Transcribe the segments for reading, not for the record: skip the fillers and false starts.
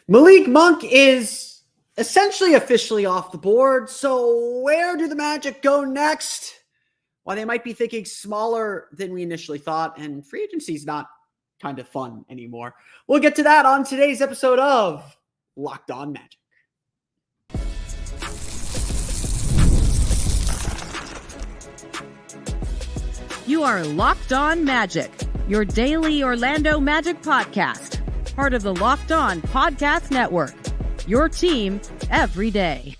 Malik Monk is essentially officially off the board. So where do the Magic go next? Well, they might be thinking smaller than we initially thought, and free agency is not kind of fun anymore. We'll get to that on today's episode of Locked On Magic. You are Locked On Magic, your daily Orlando Magic podcast, part of the Locked On Podcast Network, your team every day.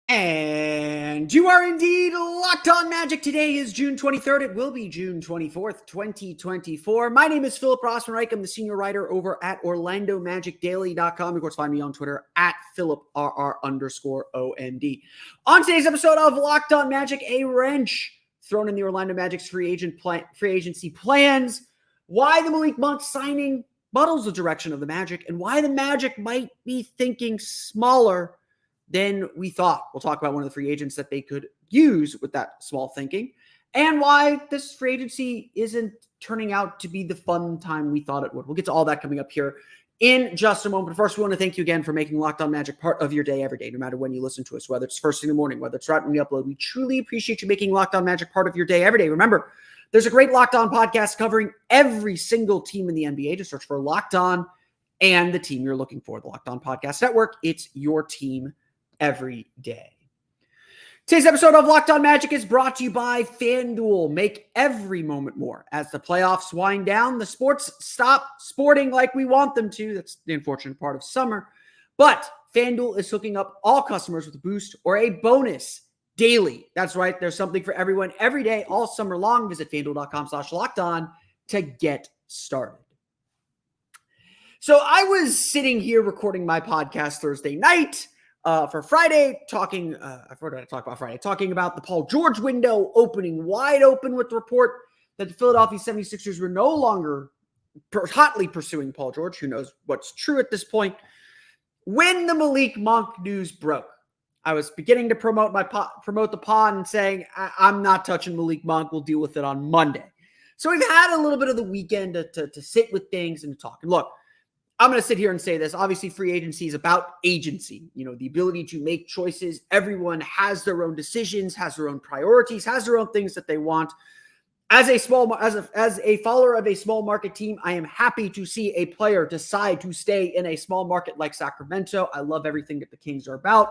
And you are indeed Locked On Magic. Today is June 23rd. It will be June 24th, 2024. My name is Philip Rossman-Reich. I'm the senior writer over at OrlandoMagicDaily.com. Of course, find me on Twitter at PhilipRR_OMD. On today's episode of Locked On Magic, a wrench thrown in the Orlando Magic's free agency plans, why the Malik Monk signing muddles the direction of the Magic, and why the Magic might be thinking smaller than we thought. We'll talk about one of the free agents that they could use with that small thinking, and why this free agency isn't turning out to be the fun time we thought it would. We'll get to all that coming up here in just a moment. But first, we want to thank you again for making Locked On Magic part of your day every day, no matter when you listen to us, whether it's first thing in the morning, whether it's right when we upload. We truly appreciate you making Locked On Magic part of your day every day. Remember, there's a great Locked On podcast covering every single team in the NBA. Just search for Locked On and the team you're looking for, the Locked On Podcast Network. It's your team every day. Today's episode of Locked On Magic is brought to you by FanDuel. Make every moment more. As the playoffs wind down, the sports stop sporting like we want them to. That's the unfortunate part of summer. But FanDuel is hooking up all customers with a boost or a bonus daily. That's right. There's something for everyone every day, all summer long. Visit FanDuel.com/lockedon to get started. So I was sitting here recording my podcast Thursday night for Friday, talking about the Paul George window opening wide open with the report that the Philadelphia 76ers were no longer hotly pursuing Paul George. Who knows what's true at this point? When the Malik Monk news broke, I was beginning to promote the pod and saying, I'm not touching Malik Monk. We'll deal with it on Monday. So we've had a little bit of the weekend to sit with things and talk. And look, I'm going to sit here and say this. Obviously, free agency is about agency, the ability to make choices. Everyone has their own decisions, has their own priorities, has their own things that they want. As a follower of a small market team, I am happy to see a player decide to stay in a small market like Sacramento. I love everything that the Kings are about.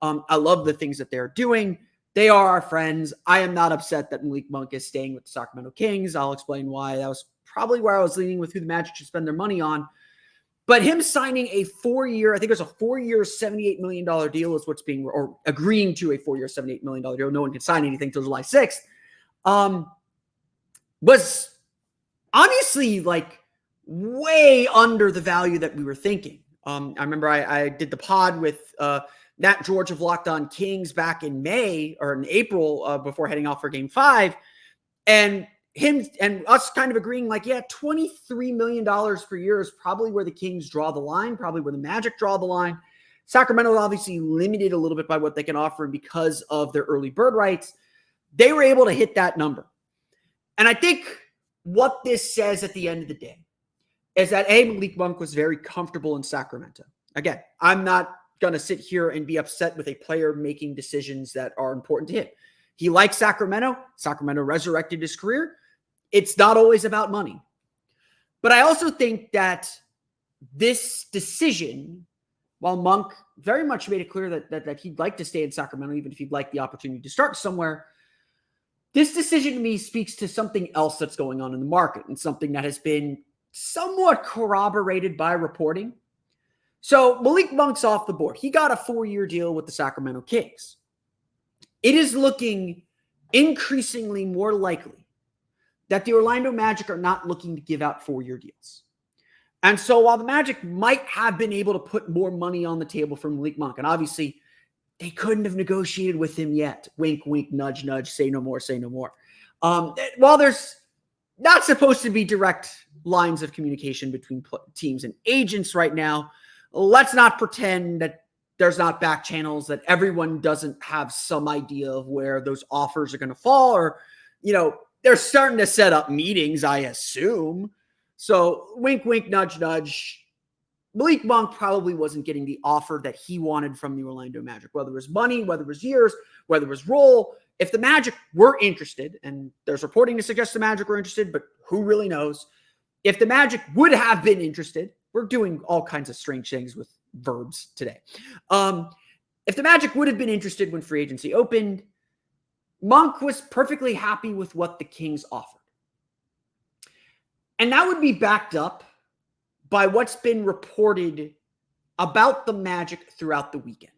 I love the things that they're doing. They are our friends. I am not upset that Malik Monk is staying with the Sacramento Kings. I'll explain why. That was probably where I was leaning with who the Magic should spend their money on. But him signing a 4-year, I think it was a 4-year, $78 million deal is what's being, or agreeing to a 4-year, $78 million deal. No one can sign anything until July 6th. Was honestly like way under the value that we were thinking. I remember I did the pod with Nat George of Locked On Kings back in May or in April before heading off for Game 5. And him and us kind of agreeing like, yeah, $23 million per year is probably where the Kings draw the line, probably where the Magic draw the line. Sacramento obviously limited a little bit by what they can offer because of their early bird rights. They were able to hit that number. And I think what this says at the end of the day is that Malik Monk was very comfortable in Sacramento. Again, I'm not going to sit here and be upset with a player making decisions that are important to him. He likes Sacramento. Sacramento resurrected his career. It's not always about money. But I also think that this decision, while Monk very much made it clear that he'd like to stay in Sacramento, even if he'd like the opportunity to start somewhere, this decision to me speaks to something else that's going on in the market and something that has been somewhat corroborated by reporting. So Malik Monk's off the board. He got a 4-year deal with the Sacramento Kings. It is looking increasingly more likely that the Orlando Magic are not looking to give out 4-year deals. And so while the Magic might have been able to put more money on the table for Malik Monk, and obviously they couldn't have negotiated with him yet. Wink, wink, nudge, nudge, say no more, say no more. While there's not supposed to be direct lines of communication between teams and agents right now, let's not pretend that there's not back channels, that everyone doesn't have some idea of where those offers are going to fall, or, they're starting to set up meetings, I assume. So wink, wink, nudge, nudge. Malik Monk probably wasn't getting the offer that he wanted from the Orlando Magic, whether it was money, whether it was years, whether it was role. If the Magic were interested, and there's reporting to suggest the Magic were interested, but who really knows? If the Magic would have been interested, we're doing all kinds of strange things with verbs today. If the Magic would have been interested when free agency opened, Monk was perfectly happy with what the Kings offered. And that would be backed up by what's been reported about the Magic throughout the weekend.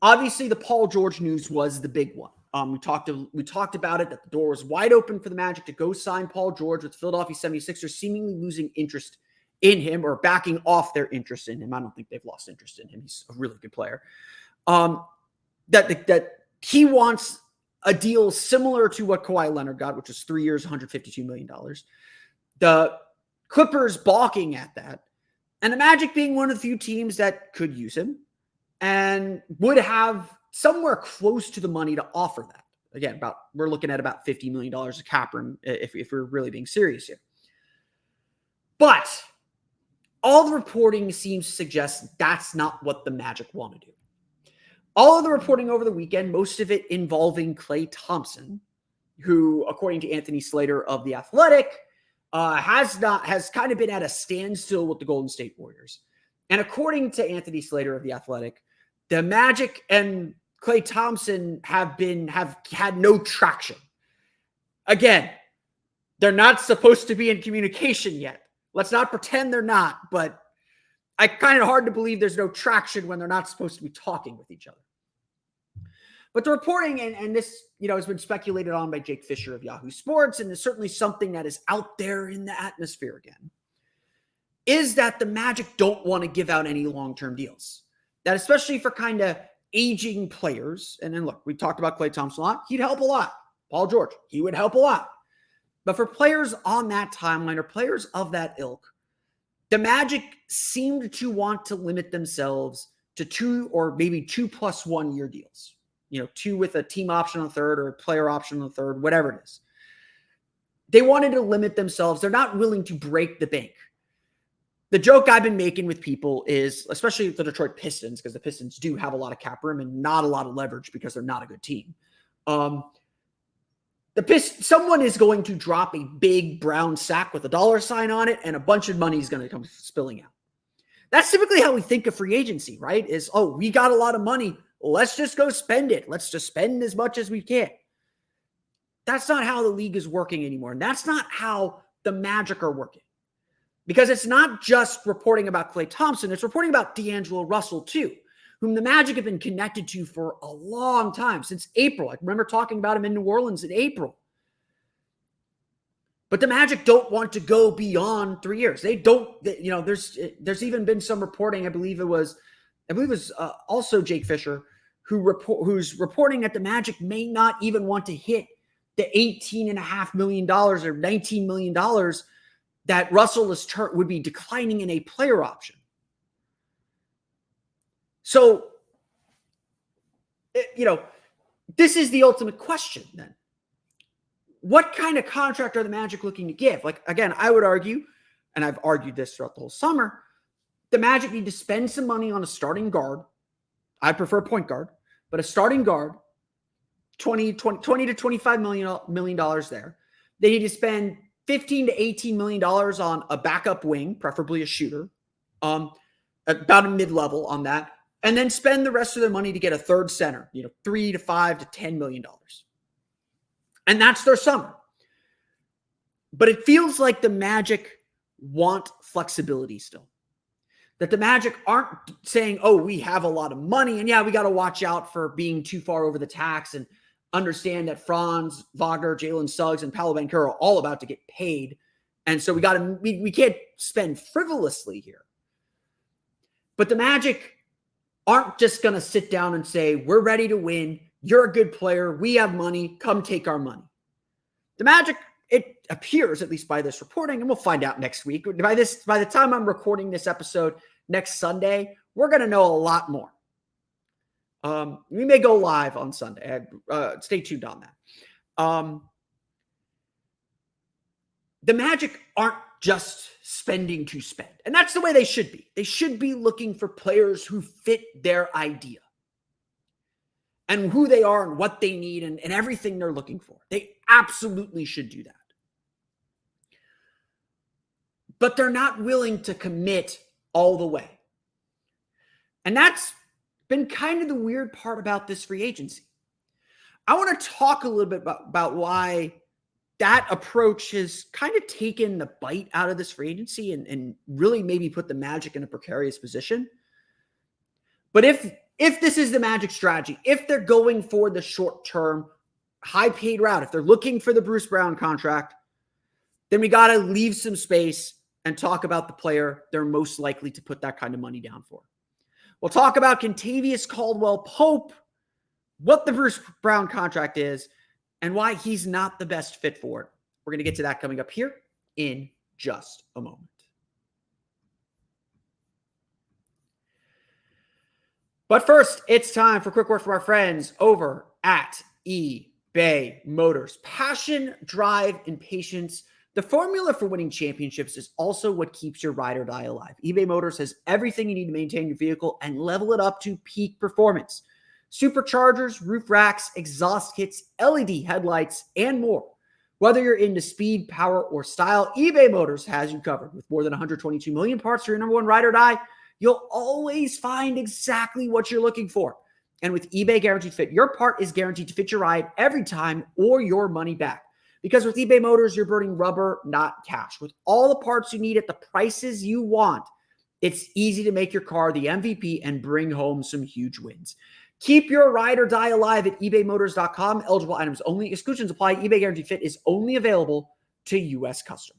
Obviously, the Paul George news was the big one. We talked about it, that the door was wide open for the Magic to go sign Paul George, with Philadelphia 76ers seemingly losing interest in him or backing off their interest in him. I don't think they've lost interest in him. He's a really good player. That he wants a deal similar to what Kawhi Leonard got, which was 3 years, $152 million. The Clippers balking at that, and the Magic being one of the few teams that could use him and would have somewhere close to the money to offer that. Again, we're looking at about $50 million of cap room if we're really being serious here. But all the reporting seems to suggest that's not what the Magic want to do. All of the reporting over the weekend, most of it involving Klay Thompson, who, according to Anthony Slater of The Athletic, has kind of been at a standstill with the Golden State Warriors. And according to Anthony Slater of The Athletic, the Magic and Klay Thompson have had no traction. Again, they're not supposed to be in communication yet. Let's not pretend they're not, but I kind of hard to believe there's no traction when they're not supposed to be talking with each other. But the reporting, and this, has been speculated on by Jake Fisher of Yahoo Sports, and is certainly something that is out there in the atmosphere again, is that the Magic don't want to give out any long-term deals. That especially for kind of aging players, and then look, we talked about Klay Thompson a lot, he'd help a lot. Paul George, he would help a lot. But for players on that timeline or players of that ilk, the Magic seemed to want to limit themselves to 2 or maybe 2+1 year deals. 2 with a team option on the third or a player option on the third, whatever it is. They wanted to limit themselves. They're not willing to break the bank. The joke I've been making with people is, especially the Detroit Pistons, because the Pistons do have a lot of cap room and not a lot of leverage because they're not a good team. Someone is going to drop a big brown sack with a dollar sign on it, and a bunch of money is going to come spilling out. That's typically how we think of free agency, right? Is, we got a lot of money. Let's just go spend it. Let's just spend as much as we can. That's not how the league is working anymore. And that's not how the Magic are working. Because it's not just reporting about Klay Thompson. It's reporting about D'Angelo Russell too, whom the Magic have been connected to for a long time, since April. I remember talking about him in New Orleans in April. But the Magic don't want to go beyond 3 years. They don't, there's even been some reporting, I believe it was also Jake Fisher, who's reporting that the Magic may not even want to hit the $18.5 million or $19 million that Russell would be declining in a player option. So, this is the ultimate question then. What kind of contract are the Magic looking to give? Like, again, I would argue, and I've argued this throughout the whole summer, the Magic need to spend some money on a starting guard. I prefer point guard, but a starting guard, $20 to $25 million there. They need to spend $15 to $18 million on a backup wing, preferably a shooter, about a mid-level on that, and then spend the rest of their money to get a third center, $3 to $5 to $10 million. And that's their summer. But it feels like the Magic want flexibility still. That the Magic aren't saying, we have a lot of money, and yeah, we got to watch out for being too far over the tax and understand that Franz Wagner, Jalen Suggs, and Paolo Banchero are all about to get paid. And so we can't spend frivolously here. But the Magic aren't just going to sit down and say, we're ready to win. You're a good player. We have money. Come take our money. The Magic, it appears, at least by this reporting, and we'll find out next week. By the time I'm recording this episode next Sunday, we're going to know a lot more. We may go live on Sunday. Stay tuned on that. the Magic aren't just spending to spend. And that's the way they should be. They should be looking for players who fit their idea and who they are and what they need and everything they're looking for. They absolutely should do that. But they're not willing to commit all the way. And that's been kind of the weird part about this free agency. I want to talk a little bit about why that approach has kind of taken the bite out of this free agency and really maybe put the Magic in a precarious position. But if this is the Magic strategy, if they're going for the short-term, high-paid route, if they're looking for the Bruce Brown contract, then we got to leave some space and talk about the player they're most likely to put that kind of money down for. We'll talk about Kentavious Caldwell-Pope, what the Bruce Brown contract is, and why he's not the best fit for it. We're going to get to that coming up here in just a moment. But first, it's time for a quick word from our friends over at eBay Motors. Passion, drive, and patience. The formula for winning championships is also what keeps your ride or die alive. eBay Motors has everything you need to maintain your vehicle and level it up to peak performance. Superchargers, roof racks, exhaust kits, LED headlights, and more. Whether you're into speed, power, or style, eBay Motors has you covered. With more than 122 million parts for your number one ride or die, you'll always find exactly what you're looking for. And with eBay Guaranteed Fit, your part is guaranteed to fit your ride every time or your money back. Because with eBay Motors, you're burning rubber, not cash. With all the parts you need at the prices you want, it's easy to make your car the MVP and bring home some huge wins. Keep your ride or die alive at ebaymotors.com. Eligible items only. Exclusions apply. eBay Guaranteed Fit is only available to U.S. customers.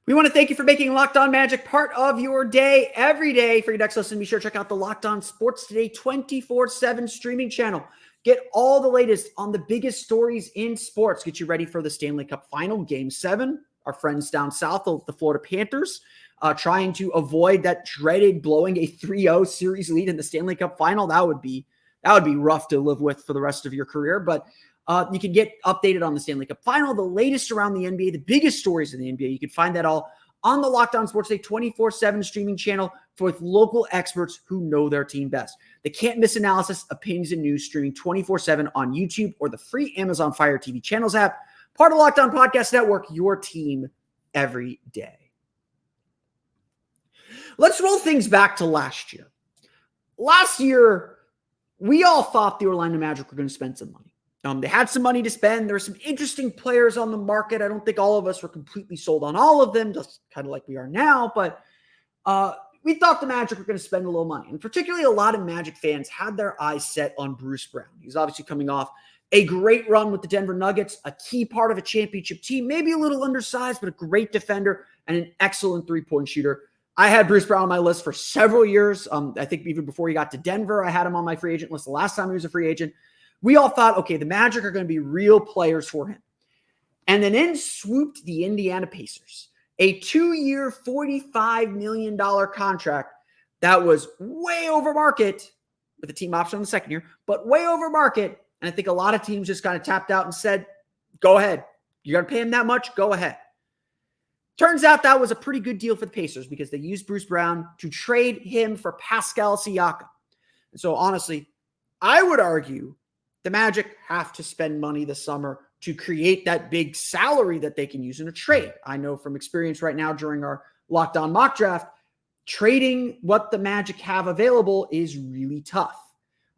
We want to thank you for making Locked On Magic part of your day every day. For your next listen, be sure to check out the Locked On Sports Today 24/7 streaming channel. Get all the latest on the biggest stories in sports. Get you ready for the Stanley Cup Final, Game 7. Our friends down south, the Florida Panthers, trying to avoid that dreaded blowing a 3-0 series lead in the Stanley Cup Final. That would be rough to live with for the rest of your career. But you can get updated on the Stanley Cup Final, the latest around the NBA, the biggest stories in the NBA. You can find that all on the Locked On Sports Day 24/7 streaming channel with local experts who know their team best. They can't miss analysis, opinions, and news streaming 24/7 on YouTube or the free Amazon Fire TV channels app. Part of Locked On Podcast Network, your team every day. Let's roll things back to last year. Last year, we all thought the Orlando Magic were going to spend some money. They had some money to spend. There were some interesting players on the market. I don't think all of us were completely sold on all of them, just kind of like we are now. But we thought the Magic were going to spend a little money. And particularly a lot of Magic fans had their eyes set on Bruce Brown. He's obviously coming off a great run with the Denver Nuggets, a key part of a championship team, maybe a little undersized, but a great defender and an excellent three-point shooter. I had Bruce Brown on my list for several years. I think even before he got to Denver, I had him on my free agent list the last time he was a free agent. We all thought, okay, the Magic are going to be real players for him. And then in swooped the Indiana Pacers, a 2-year, $45 million contract that was way over market with a team option on the second year, but way over market. And I think a lot of teams just kind of tapped out and said, go ahead. You're going to pay him that much? Go ahead. Turns out that was a pretty good deal for the Pacers because they used Bruce Brown to trade him for Pascal Siakam. And so honestly, I would argue the Magic have to spend money this summer to create that big salary that they can use in a trade. I know from experience right now during our Locked On mock draft, trading what the Magic have available is really tough.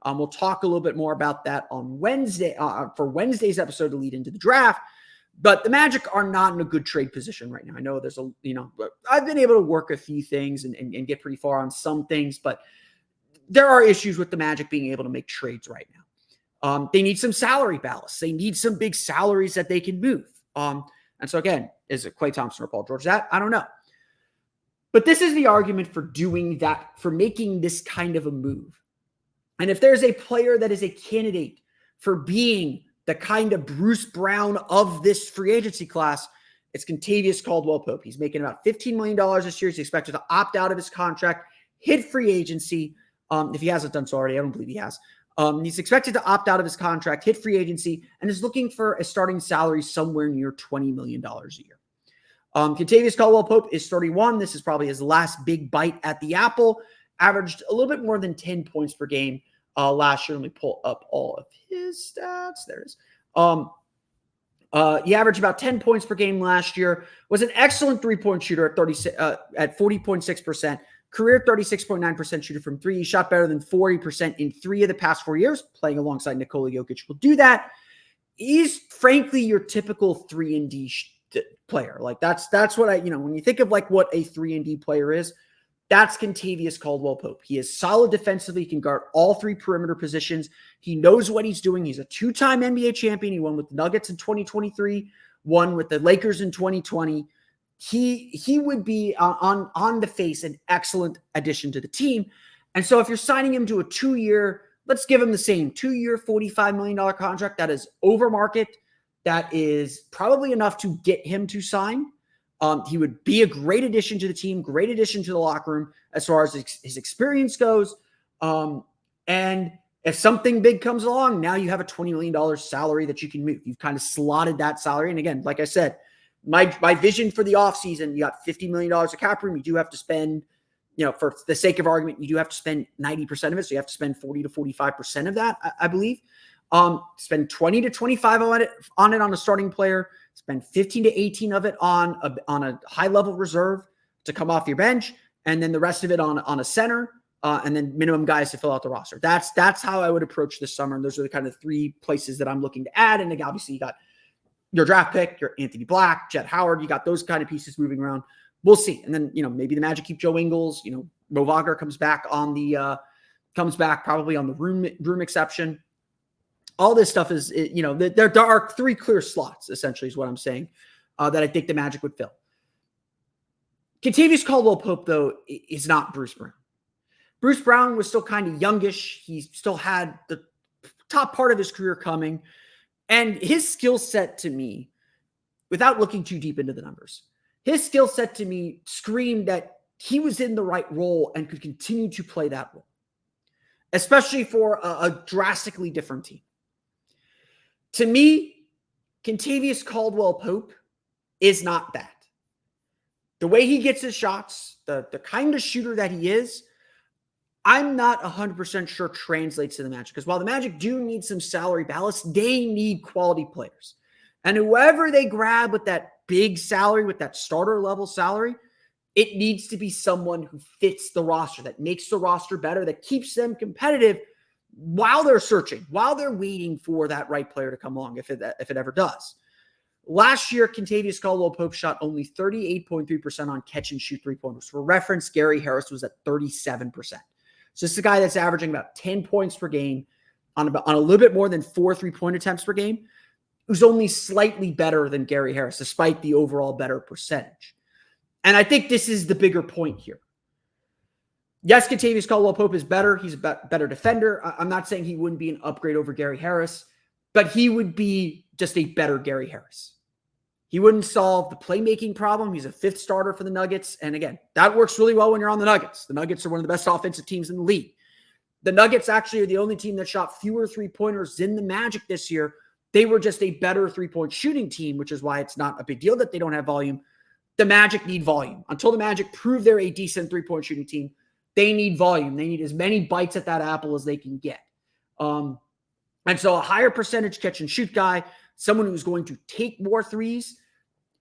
We'll talk a little bit more about that on Wednesday for Wednesday's episode to lead into the draft. But the Magic are not in a good trade position right now. I know there's I've been able to work a few things and get pretty far on some things, but there are issues with the Magic being able to make trades right now. They need some salary ballast. They need some big salaries that they can move. And so again, is it Klay Thompson or Paul George? That I don't know. But this is the argument for doing that, for making this kind of a move. And if there's a player that is a candidate for being the kind of Bruce Brown of this free agency class, it's Kentavious Caldwell-Pope. He's making about $15 million this year. He's expected to opt out of his contract, hit free agency. If he hasn't done so already, I don't believe he has. He's expected to opt out of his contract, hit free agency, and is looking for a starting salary somewhere near $20 million a year. Kentavious Caldwell-Pope is 31. This is probably his last big bite at the apple. Averaged a little bit more than 10 points per game last year. Let me pull up all of his stats. There it is. He averaged about 10 points per game last year. Was an excellent three-point shooter at 40.6%. Career 36.9% shooter from three. He shot better than 40% in 3 of the past 4 years, playing alongside Nikola Jokic will do that. He's frankly your typical 3-and-D player. Like that's what when you think of like what a 3-and-D player is, that's Kentavious Caldwell-Pope. He is solid defensively. He can guard all 3 perimeter positions. He knows what he's doing. He's a 2-time NBA champion. He won with the Nuggets in 2023, won with the Lakers in 2020. He would be on the face an excellent addition to the team. And so if you're signing him to a 2-year, let's give him the same 2-year, $45 million contract that is over market, that is probably enough to get him to sign. He would be a great addition to the team, great addition to the locker room as far as his experience goes. And if something big comes along, now you have a $20 million salary that you can move. You've kind of slotted that salary. And again, like I said, my vision for the offseason, you got $50 million of cap room. You do have to spend, for the sake of argument, you do have to spend 90% of it. So you have to spend 40 to 45% of that, I believe. Spend 20 to 25 on it on a starting player. Spend 15 to 18 of it on a high-level reserve to come off your bench, and then the rest of it on a center, and then minimum guys to fill out the roster. That's how I would approach this summer, and those are the kind of 3 places that I'm looking to add. And then obviously you got your draft pick, your Anthony Black, Jet Howard. You got those kind of pieces moving around. We'll see. And then maybe the Magic keep Joe Ingles. Mo Wagner comes back probably on the room exception. All this stuff is, there are 3 clear slots, essentially, is what I'm saying, that I think the Magic would fill. Kentavious Caldwell-Pope, though, is not Bruce Brown. Bruce Brown was still kind of youngish. He still had the top part of his career coming. And his skill set to me, without looking too deep into the numbers, his skill set to me screamed that he was in the right role and could continue to play that role, especially for a drastically different team. To me, Kentavious Caldwell-Pope is not that. The way he gets his shots, the kind of shooter that he is, I'm not 100% sure translates to the Magic. Because while the Magic do need some salary ballast, they need quality players. And whoever they grab with that big salary, with that starter level salary, it needs to be someone who fits the roster, that makes the roster better, that keeps them competitive while they're searching, while they're waiting for that right player to come along, if it ever does. Last year, Kentavious Caldwell-Pope shot only 38.3% on catch and shoot 3-pointers. For reference, Gary Harris was at 37%. So this is a guy that's averaging about 10 points per game on a little bit more than 4 3-point attempts per game, who's only slightly better than Gary Harris, despite the overall better percentage. And I think this is the bigger point here. Yes, Kentavious Caldwell-Pope is better. He's a better defender. I'm not saying he wouldn't be an upgrade over Gary Harris, but he would be just a better Gary Harris. He wouldn't solve the playmaking problem. He's a 5th starter for the Nuggets. And again, that works really well when you're on the Nuggets. The Nuggets are one of the best offensive teams in the league. The Nuggets actually are the only team that shot fewer 3-pointers than the Magic this year. They were just a better 3-point shooting team, which is why it's not a big deal that they don't have volume. The Magic need volume. Until the Magic prove they're a decent 3-point shooting team, they need volume. They need as many bites at that apple as they can get. And so a higher percentage catch and shoot guy, someone who's going to take more threes.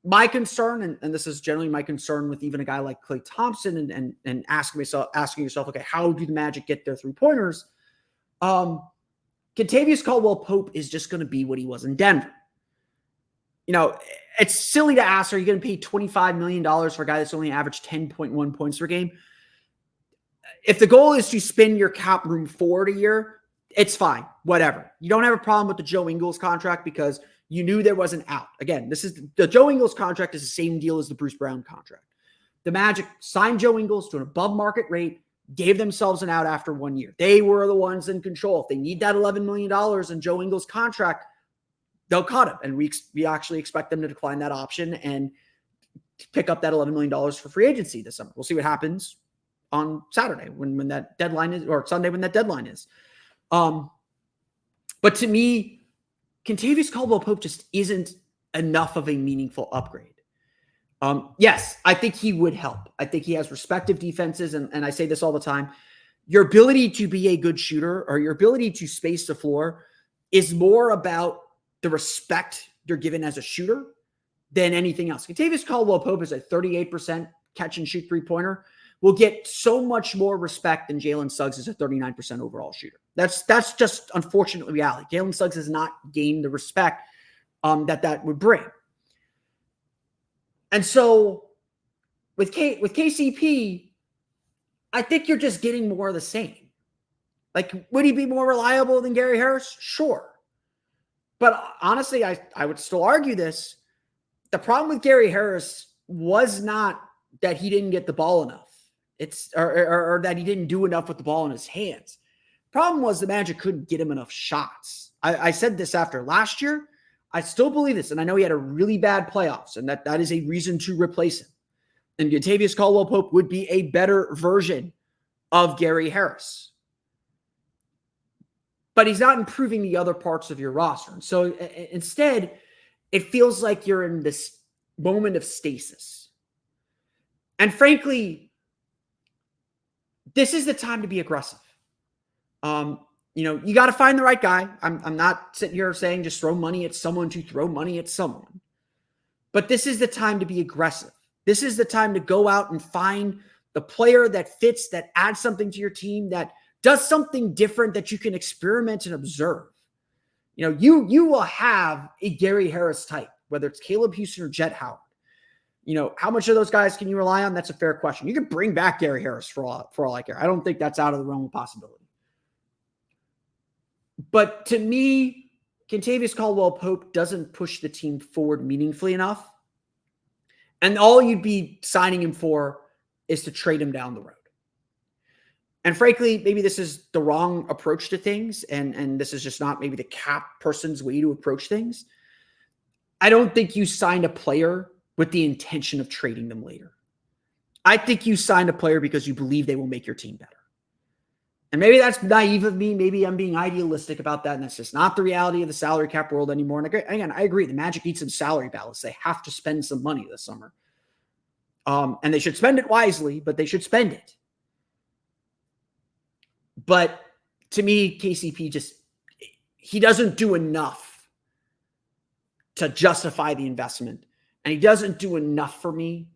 My concern, and this is generally my concern with even a guy like Klay Thompson and asking yourself, okay, how do the Magic get their 3-pointers? Kentavious Caldwell-Pope is just going to be what he was in Denver. It's silly to ask, are you going to pay $25 million for a guy that's only averaged 10.1 points per game? If the goal is to spin your cap room forward a year, it's fine. Whatever. You don't have a problem with the Joe Ingles contract because you knew there was an out. Again, the Joe Ingles contract is the same deal as the Bruce Brown contract. The Magic signed Joe Ingles to an above market rate, gave themselves an out after 1 year. They were the ones in control. If they need that $11 million in Joe Ingles' contract, they'll cut him. And we actually expect them to decline that option and pick up that $11 million for free agency this summer. We'll see what happens on Saturday when that deadline is, or Sunday when that deadline is. But to me, Kentavious Caldwell-Pope just isn't enough of a meaningful upgrade. Yes, I think he would help. I think he has respective defenses, and I say this all the time. Your ability to be a good shooter or your ability to space the floor is more about the respect you're given as a shooter than anything else. Kentavious Caldwell-Pope is a 38% catch and shoot three-pointer. Will get so much more respect than Jalen Suggs is a 39% overall shooter. That's just unfortunately reality. Jalen Suggs has not gained the respect that would bring. And so with KCP, I think you're just getting more of the same. Like, would he be more reliable than Gary Harris? Sure. But honestly, I would still argue this. The problem with Gary Harris was not that he didn't get the ball enough. Or that he didn't do enough with the ball in his hands. Problem was the Magic couldn't get him enough shots. I said this after last year. I still believe this, and I know he had a really bad playoffs, and that is a reason to replace him. And Kentavious Caldwell-Pope would be a better version of Gary Harris. But he's not improving the other parts of your roster. And so instead, it feels like you're in this moment of stasis. And frankly, this is the time to be aggressive. You got to find the right guy. I'm not sitting here saying just throw money at someone to throw money at someone. But this is the time to be aggressive. This is the time to go out and find the player that fits, that adds something to your team, that does something different that you can experiment and observe. You will have a Gary Harris type, whether it's Caleb Houston or Jet Howard. How much of those guys can you rely on? That's a fair question. You can bring back Gary Harris for all I care. I don't think that's out of the realm of possibility. But to me, Kentavious Caldwell-Pope doesn't push the team forward meaningfully enough. And all you'd be signing him for is to trade him down the road. And frankly, maybe this is the wrong approach to things. And this is just not maybe the cap person's way to approach things. I don't think you signed a player with the intention of trading them later. I think you signed a player because you believe they will make your team better. And maybe that's naive of me. Maybe I'm being idealistic about that. And that's just not the reality of the salary cap world anymore. And again, I agree. The Magic needs some salary balance. They have to spend some money this summer. And they should spend it wisely, but they should spend it. But to me, KCP he doesn't do enough to justify the investment. And he doesn't do enough for me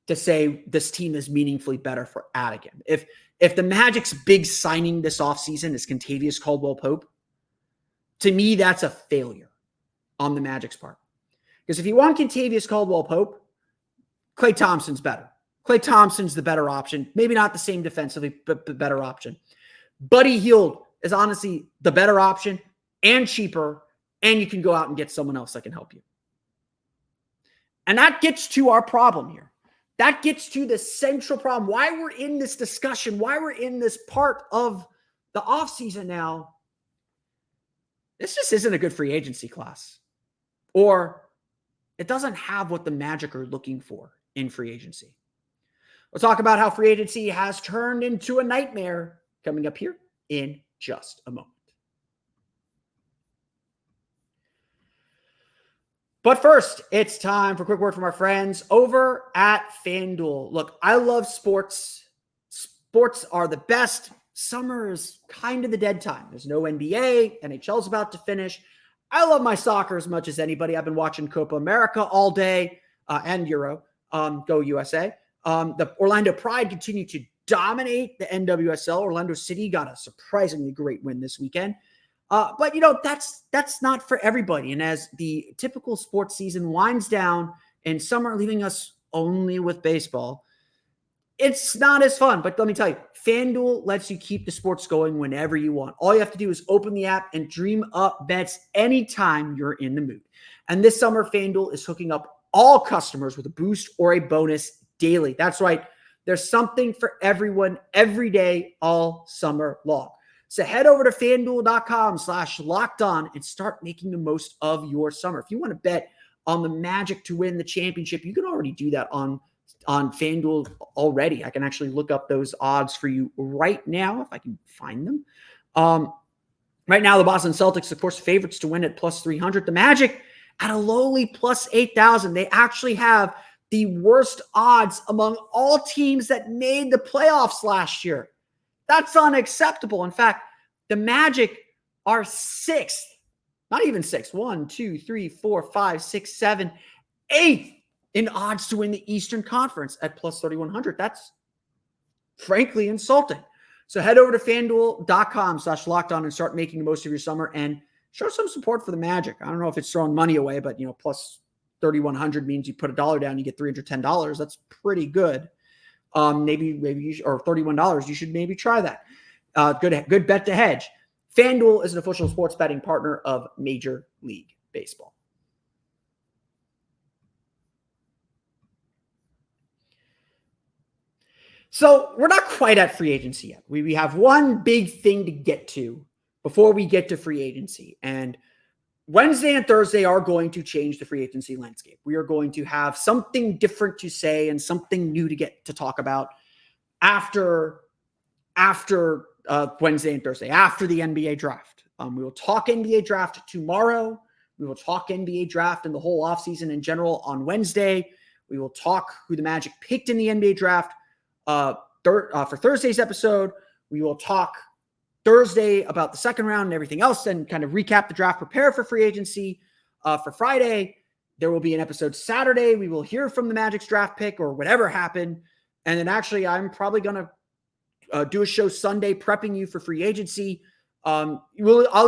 to say this team is meaningfully better for adding him. If the Magic's big signing this offseason is Kentavious Caldwell-Pope, to me, that's a failure on the Magic's part. Because if you want Kentavious Caldwell-Pope, Klay Thompson's better. Klay Thompson's the better option. Maybe not the same defensively, but the better option. Buddy Hield is honestly the better option and cheaper, and you can go out and get someone else that can help you. And that gets to our problem here. That gets to the central problem. Why we're in this discussion, why we're in this part of the offseason now. This just isn't a good free agency class. Or it doesn't have what the Magic are looking for in free agency. We'll talk about how free agency has turned into a nightmare coming up here in just a moment. But first, it's time for a quick word from our friends over at FanDuel. Look, I love sports. Sports are the best. Summer is kind of the dead time. There's no NBA. NHL's about to finish. I love my soccer as much as anybody. I've been watching Copa America all day and Euro. Go USA. The Orlando Pride continue to dominate the NWSL. Orlando City got a surprisingly great win this weekend. But that's not for everybody. And as the typical sports season winds down and summer leaving us only with baseball, it's not as fun. But let me tell you, FanDuel lets you keep the sports going whenever you want. All you have to do is open the app and dream up bets anytime you're in the mood. And this summer, FanDuel is hooking up all customers with a boost or a bonus daily. That's right. There's something for everyone every day, all summer long. So head over to FanDuel.com/lockedon and start making the most of your summer. If you want to bet on the Magic to win the championship, you can already do that on FanDuel already. I can actually look up those odds for you right now if I can find them. Right now, the Boston Celtics, of course, favorites to win at plus 300. The Magic at a lowly plus 8,000. They actually have the worst odds among all teams that made the playoffs last year. That's unacceptable. In fact, the Magic are sixth, not even sixth, 1, 2, 3, 4, 5, 6, 7, eighth in odds to win the Eastern Conference at plus 3,100. That's frankly insulting. So head over to FanDuel.com/lockedon and start making the most of your summer and show some support for the Magic. I don't know if it's throwing money away, but plus 3,100 means you put $1 down, you get $310. That's pretty good. Maybe you should, or $31. You should maybe try that. Good bet to hedge. FanDuel is an official sports betting partner of Major League Baseball. So we're not quite at free agency yet. We have one big thing to get to before we get to free agency. And Wednesday and Thursday are going to change the free agency landscape. We are going to have something different to say and something new to get to talk about after Wednesday and Thursday, after the NBA draft. We will talk NBA draft tomorrow. We will talk NBA draft and the whole offseason in general on Wednesday. We will talk who the Magic picked in the NBA draft for Thursday's episode. We will talk Thursday about the second round and everything else and kind of recap the draft, prepare for free agency. For Friday, there will be an episode Saturday. We will hear from the Magic's draft pick or whatever happened. And then actually, I'm probably going to do a show Sunday prepping you for free agency. I'll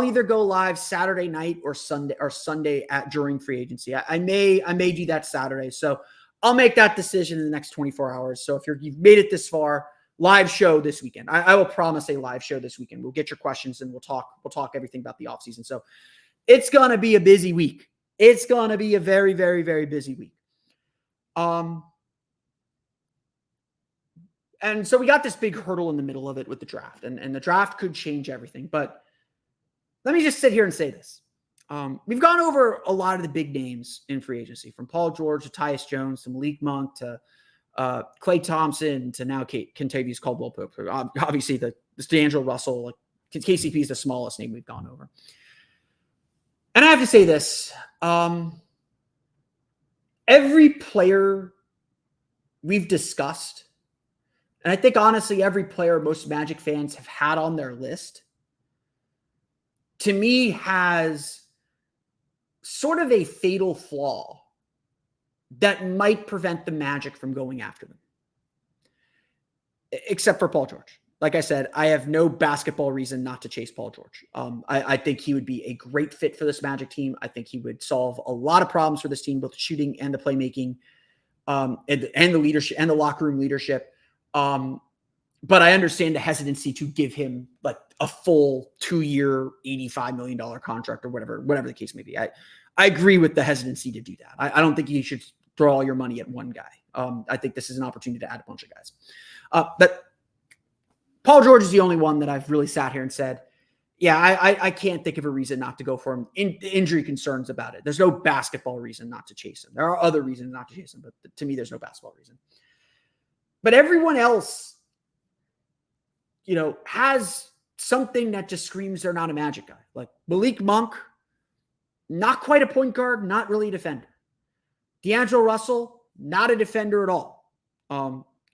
either go live Saturday night or Sunday during free agency. I may do that Saturday. So I'll make that decision in the next 24 hours. So if you've made it this far, live show this weekend. I will promise a live show this weekend. We'll get your questions and we'll talk everything about the offseason. So it's going to be a busy week. It's going to be a very, very, very busy week. And so we got this big hurdle in the middle of it with the draft, and the draft could change everything. But let me just sit here and say this. We've gone over a lot of the big names in free agency, from Paul George to Tyus Jones to Malik Monk to Klay Thompson to now Kentavious Caldwell-Pope. Obviously, the D'Angelo Russell, KCP is the smallest name we've gone over. And I have to say this. Every player we've discussed, and I think honestly every player most Magic fans have had on their list, to me has sort of a fatal flaw that might prevent the Magic from going after them. Except for Paul George. Like I said, I have no basketball reason not to chase Paul George. I think he would be a great fit for this Magic team. I think he would solve a lot of problems for this team, both the shooting and the playmaking, and the leadership and the locker room leadership. But I understand the hesitancy to give him like a full 2-year, $85 million contract or whatever the case may be. I agree with the hesitancy to do that. I don't think you should throw all your money at one guy. I think this is an opportunity to add a bunch of guys. But Paul George is the only one that I've really sat here and said, yeah, I can't think of a reason not to go for him. Injury concerns about it. There's no basketball reason not to chase him. There are other reasons not to chase him, but to me, there's no basketball reason. But everyone else, has something that just screams they're not a Magic guy. Like Malik Monk, not quite a point guard, not really a defender. D'Angelo Russell, not a defender at all.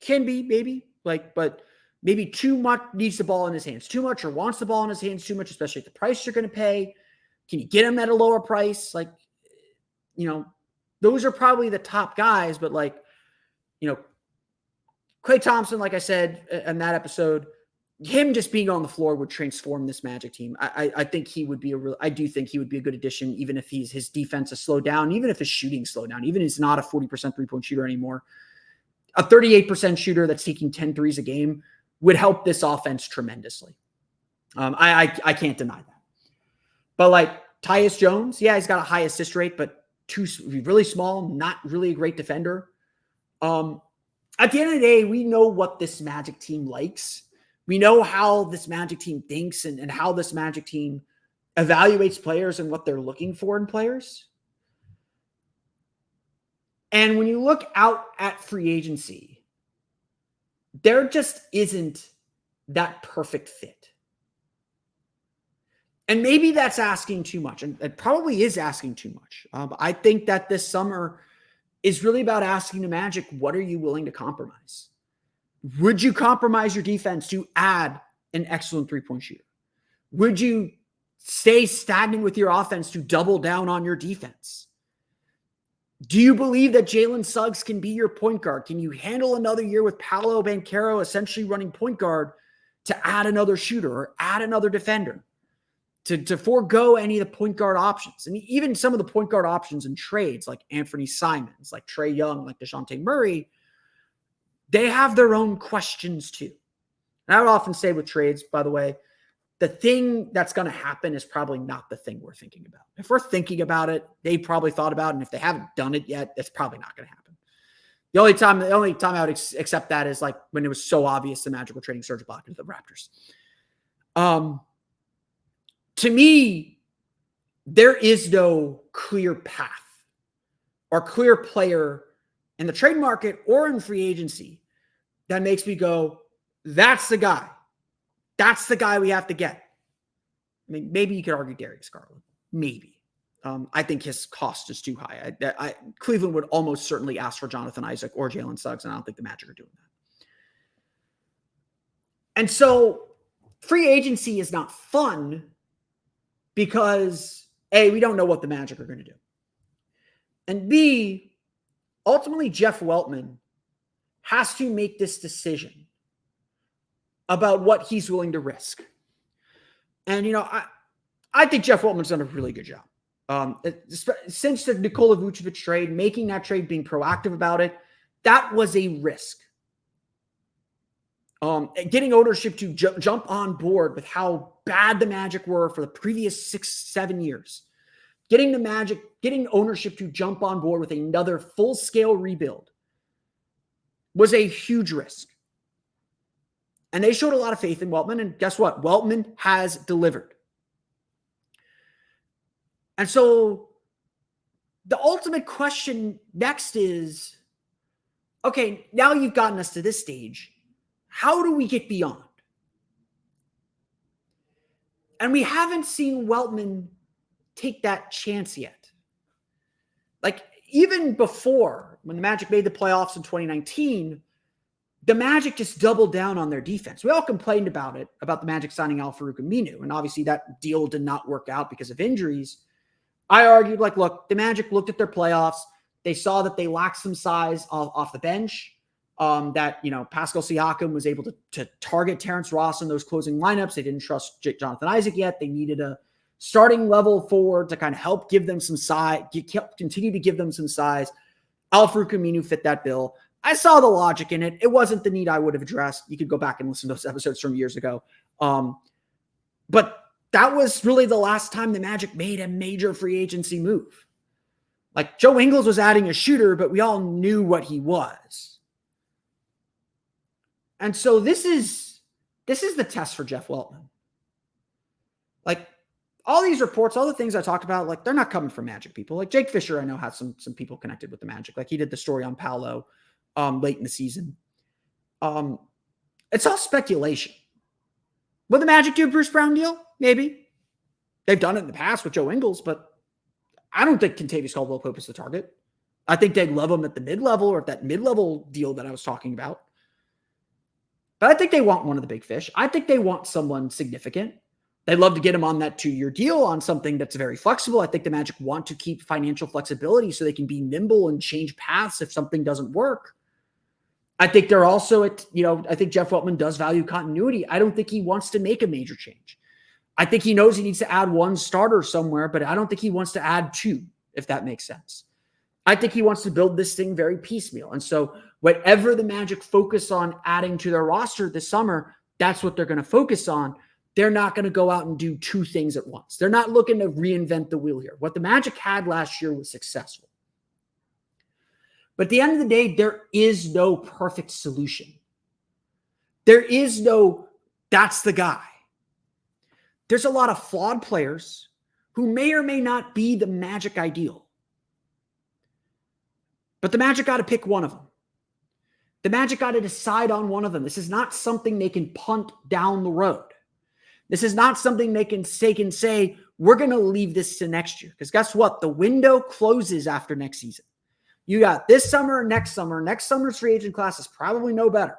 Can be, maybe, but maybe too much needs the ball in his hands. Too much or wants the ball in his hands too much, especially at the price you're going to pay. Can you get him at a lower price? Those are probably the top guys, but Klay Thompson, like I said in that episode, him just being on the floor would transform this Magic team. I think he would be I do think he would be a good addition, even if his defense is slowed down, even if his shooting slowed down, even if he's not a 40% three-point shooter anymore. A 38% shooter that's taking 10 threes a game would help this offense tremendously. I can't deny that. But Tyus Jones, yeah, he's got a high assist rate, but really small, not really a great defender. At the end of the day, we know what this Magic team likes. We know how this Magic team thinks and how this Magic team evaluates players and what they're looking for in players. And when you look out at free agency, there just isn't that perfect fit. And maybe that's asking too much, and it probably is asking too much. But I think that this summer is really about asking the Magic, what are you willing to compromise? Would you compromise your defense to add an excellent three-point shooter? Would you stay stagnant with your offense to double down on your defense? Do you believe that Jalen Suggs can be your point guard? Can you handle another year with Paolo Banchero essentially running point guard to add another shooter or add another defender? To forego any of the point guard options. And even some of the point guard options in trades like Anthony Simons, like Trae Young, like DeJounte Murray, they have their own questions too. And I would often say with trades, by the way, the thing that's going to happen is probably not the thing we're thinking about. If we're thinking about it, they probably thought about it. And if they haven't done it yet, it's probably not going to happen. The only time I would accept that is like when it was so obvious the Magic were trading Serge Ibaka to the Raptors. To me, there is no clear path or clear player in the trade market or in free agency that makes me go, that's the guy. That's the guy we have to get. I mean, maybe you could argue Darius Garland. Maybe. I think his cost is too high. Cleveland would almost certainly ask for Jonathan Isaac or Jalen Suggs, and I don't think the Magic are doing that. And so free agency is not fun because A, we don't know what the Magic are going to do. And B, ultimately Jeff Weltman has to make this decision about what he's willing to risk. And, I think Jeff Weltman's done a really good job. Since the Nikola Vucevic trade, making that trade, being proactive about it, that was a risk. Getting ownership to jump on board with how bad the Magic were for the previous 6-7 years. Getting ownership to jump on board with another full-scale rebuild was a huge risk. And they showed a lot of faith in Weltman, and guess what? Weltman has delivered. And so the ultimate question next is, okay, now you've gotten us to this stage. How do we get beyond? And we haven't seen Weltman take that chance yet. Like, even before, when the Magic made the playoffs in 2019, the Magic just doubled down on their defense. We all complained about it, about the Magic signing Al-Farouq Aminu, and obviously that deal did not work out because of injuries. I argued, like, look, the Magic looked at their playoffs. They saw that they lacked some size off the bench, that, Pascal Siakam was able to target Terrence Ross in those closing lineups. They didn't trust Jonathan Isaac yet. They needed a starting level forward to kind of help give them some size, continue to give them some size. Al-Farouq Aminu fit that bill. I saw the logic in it. It wasn't the need I would have addressed. You could go back and listen to those episodes from years ago. But that was really the last time the Magic made a major free agency move. Like, Joe Ingles was adding a shooter, but we all knew what he was. And so this is the test for Jeff Weltman. Like, all these reports, all the things I talked about, like, they're not coming from Magic people. Like, Jake Fisher, I know, has some people connected with the Magic. Like, he did the story on Paolo late in the season. It's all speculation. Will the Magic do a Bruce Brown deal? Maybe. They've done it in the past with Joe Ingles, but I don't think Kentavious Caldwell-Pope is the target. I think they'd love him at the mid-level or at that mid-level deal that I was talking about. But I think they want one of the big fish. I think they want someone significant. They'd love to get him on that 2-year deal on something that's very flexible. I think the Magic want to keep financial flexibility so they can be nimble and change paths if something doesn't work. I think they're also I think Jeff Weltman does value continuity. I don't think he wants to make a major change. I think he knows he needs to add one starter somewhere, but I don't think he wants to add two, if that makes sense. I think he wants to build this thing very piecemeal. And so whatever the Magic focus on adding to their roster this summer, that's what they're going to focus on. They're not going to go out and do two things at once. They're not looking to reinvent the wheel here. What the Magic had last year was successful. But at the end of the day, there is no perfect solution. There is no, that's the guy. There's a lot of flawed players who may or may not be the Magic ideal. But the Magic got to pick one of them. The Magic got to decide on one of them. This is not something they can punt down the road. This is not something they can say, we're going to leave this to next year. Because guess what? The window closes after next season. You got this summer, next summer. Next summer's free agent class is probably no better.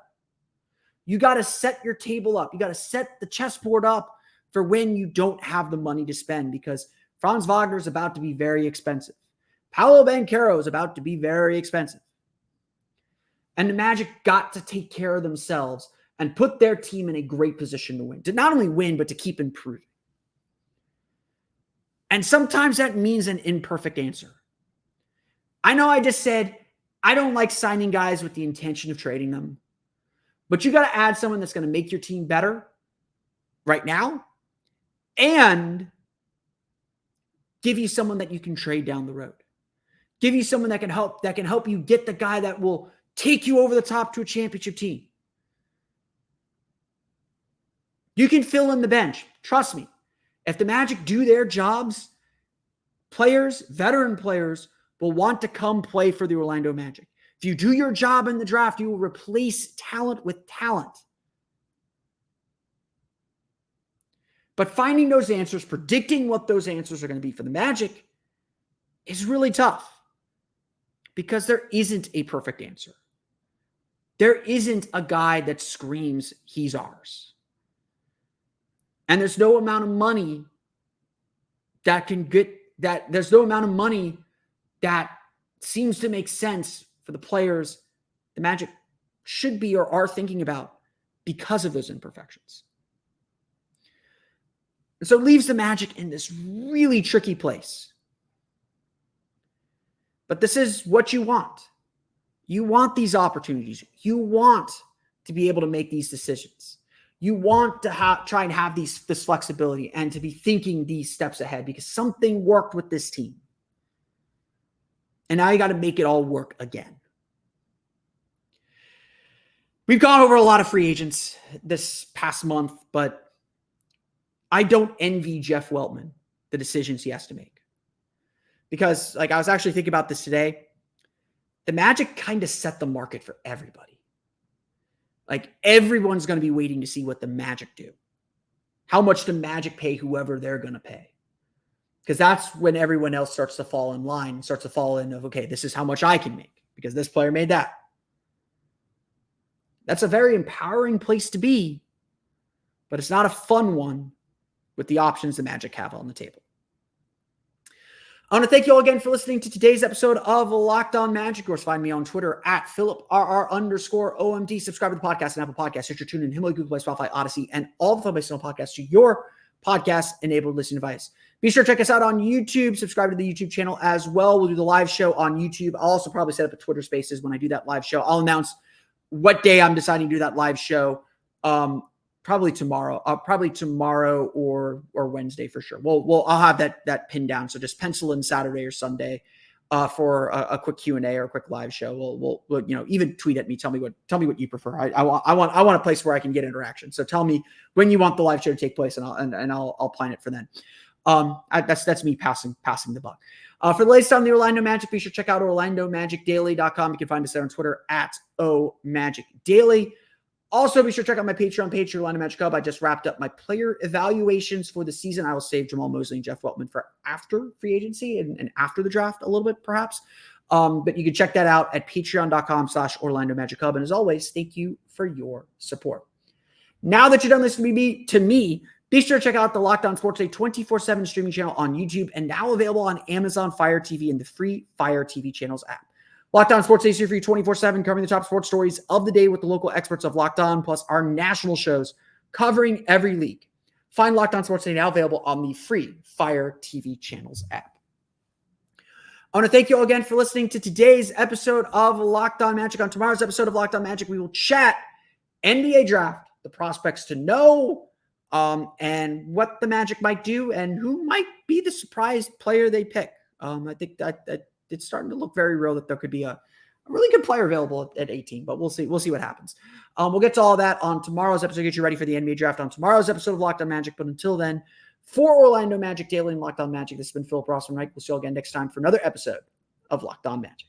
You got to set your table up. You got to set the chessboard up for when you don't have the money to spend, because Franz Wagner is about to be very expensive. Paolo Banchero is about to be very expensive. And the Magic got to take care of themselves and put their team in a great position to win. To not only win, but to keep improving. And sometimes that means an imperfect answer. I know I just said I don't like signing guys with the intention of trading them. But you got to add someone that's going to make your team better right now and give you someone that you can trade down the road. Give you someone that can help you get the guy that will take you over the top to a championship team. You can fill in the bench. Trust me. If the Magic do their jobs, players, veteran players, will want to come play for the Orlando Magic. If you do your job in the draft, you will replace talent with talent. But finding those answers, predicting what those answers are going to be for the Magic is really tough because there isn't a perfect answer. There isn't a guy that screams, he's ours. And there's no amount of money that seems to make sense for the players the Magic should be or are thinking about because of those imperfections. And so it leaves the Magic in this really tricky place. But this is what you want. You want these opportunities. You want to be able to make these decisions. You want to try and have this flexibility and to be thinking these steps ahead because something worked with this team. And now you got to make it all work again. We've gone over a lot of free agents this past month, but I don't envy Jeff Weltman, the decisions he has to make. Because, I was actually thinking about this today. The Magic kind of set the market for everybody. Everyone's going to be waiting to see what the Magic do. How much the Magic pay whoever they're going to pay. Because that's when everyone else starts to fall in line, starts to fall in of, okay, this is how much I can make because this player made that. That's a very empowering place to be, but it's not a fun one with the options the Magic have on the table. I want to thank you all again for listening to today's episode of Locked On Magic. Of course, find me on Twitter at PhilipRR_OMD. Subscribe to the podcast and Apple Podcasts, Stitcher, TuneIn, Himalaya, Google Play, Spotify, Odyssey, and all the Fun-Based podcasts to your podcast-enabled listening device. Be sure to check us out on YouTube. Subscribe to the YouTube channel as well. We'll do the live show on YouTube. I'll also probably set up a Twitter Spaces when I do that live show. I'll announce what day I'm deciding to do that live show. Probably tomorrow. Probably tomorrow or Wednesday for sure. I'll have that pinned down. So just pencil in Saturday or Sunday for a quick Q&A or a quick live show. We'll even tweet at me. Tell me what you prefer. I want a place where I can get interaction. So tell me when you want the live show to take place, and I'll plan it for then. That's me passing the buck. For the latest on the Orlando Magic, be sure to check out OrlandoMagicDaily.com. You can find us there on Twitter at OMagicDaily. Also, be sure to check out my Patreon page, Orlando Magic Hub. I just wrapped up my player evaluations for the season. I will save Jamal Mosley and Jeff Weltman for after free agency and after the draft a little bit, perhaps. But you can check that out at patreon.com/Orlando Magic Hub. And as always, thank you for your support. Now that you're done listening to me, be sure to check out the Locked On Sports Day 24/7 streaming channel on YouTube and now available on Amazon Fire TV and the free Fire TV channels app. Locked On Sports Day is here for you 24/7, covering the top sports stories of the day with the local experts of Locked On, plus our national shows covering every league. Find Locked On Sports Day now available on the free Fire TV channels app. I want to thank you all again for listening to today's episode of Locked On Magic. On tomorrow's episode of Locked On Magic, we will chat NBA draft, the prospects to know, and what the Magic might do and who might be the surprise player they pick. I think that it's starting to look very real that there could be a really good player available at 18, but we'll see. We'll see what happens. We'll get to all that on tomorrow's episode, get you ready for the NBA draft on tomorrow's episode of Locked On Magic. But until then, for Orlando Magic Daily and Locked On Magic, this has been Philip Rossman-Reich. We'll see you all again next time for another episode of Locked On Magic.